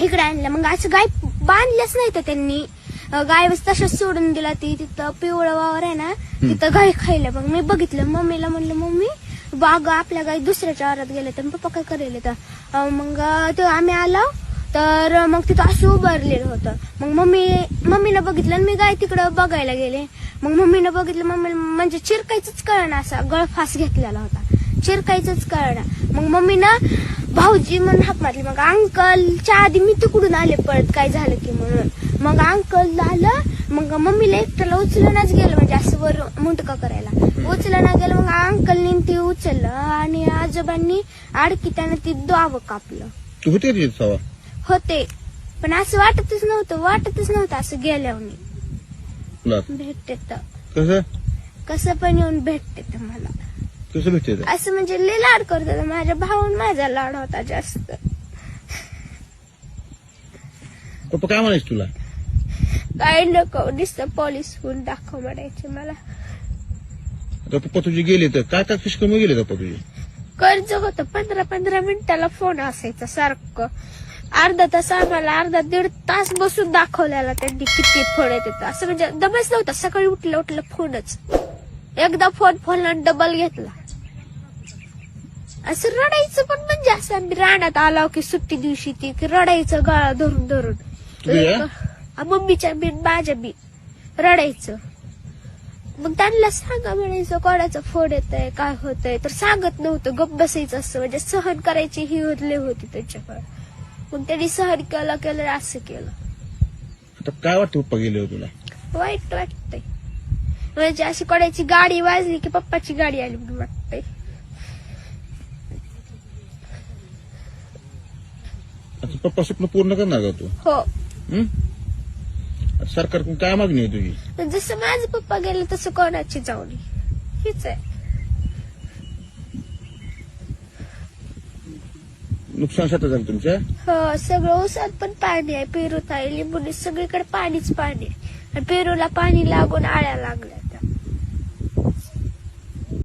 इकडे आणलं. मग असं गाय बांधल्याच नाही तर त्यांनी, गाय तशाच सोडून दिला. ती तिथं पिवळं वावर आहे ना, तिथं गाय खायला. मग मी बघितलं, मम्मीला म्हणलं मम्मी बाग आपल्या गाय दुसऱ्याच्या वावरात गेले. तर पप्पा काय करेल तर मग तो आम्ही आलो तर मग तिथं असं उभारलेलं होतं. मग मम्मीनं बघितलं आणि मी गाय तिकडं बघायला गेले. मग मम्मीनं बघितलं, मम्मी म्हणजे चिरकायचंच कळना, असा गळफास घेतलेला होता, चिरकायचंच कळना. मग मम्मीनं भाऊजी म्हणून हाक मारली. मग अंकलच्या आधी मी तिकडून आले पळत काय झालं की म्हणून. मग अंकल आलं. मग मम्मीला एकट्याला उचलूनच गेलं, म्हणजे असं वर मुंटका करायला उचलना गेलं. मग अंकलनी ती उचललं आणि आजोबांनी आडकी त्यानं ती दाव कापलं. तू होते सवा होते, पण असं वाटतच नव्हतं असं गेल्यावर भेटते तर कसं पण येऊन भेटते तर मला. कसं भेटते असं म्हणजे लय लाड करतात. माझ्या भाऊन माझा लाड होता जास्त. पप्पा काय म्हणायचं तुला? काय नको, नुसतं पोलीस होऊन दाखव म्हणायचे मला. आता पप्पा तुझे गेले तर काय काय कशी कमी गेले पप्पा तुझे? कर्ज होतं, 15-15 मिनिटाला फोन असायचा सारखं. अर्धा तास आम्हाला, अर्धा दीड तास बसून दाखवल्याला त्यांनी किती फोन येत. असं म्हणजे दमच नव्हता. सकाळी उठलं फोनच. एकदा फोन डबल घेतला. असं रडायचं पण, म्हणजे असं आम्ही रानात आलो की सुट्टी दिवशी ती रडायचं गळा धरून मम्मीच्या बी माझ्या बी रडायचं. मग त्यांना सांगा म्हणायचं कोणाचा फोन येतय काय होतंय, तर सांगत नव्हतं, गप्प बसायचं. असं म्हणजे सहन करायची ही होती त्यांच्याकडे. मग त्यांनी सहन केलं असं केलं. आता काय वाटतं पप्पा गेले तुला? वाईट वाटतंय, म्हणजे अशी कोणाची गाडी वाजली की पप्पाची गाडी आली म्हणून वाटतंय. आता पप्पा स्वप्न पूर्ण करणार का तू? हो. सरकारकडून काय मागणी आहे तुझी? जसं माझे पप्पा गेले तसं कोणाची जाऊ नये, हीच आहे. नुकसान शेतात झालं तुमच्या? हो, सगळं ऊसात पण पाणी आहे, पेरूत आहे, लिंबूनी सगळीकडे पाणीच पाणी आहे. पेरूला पाणी लागून आळ्या लागल्या.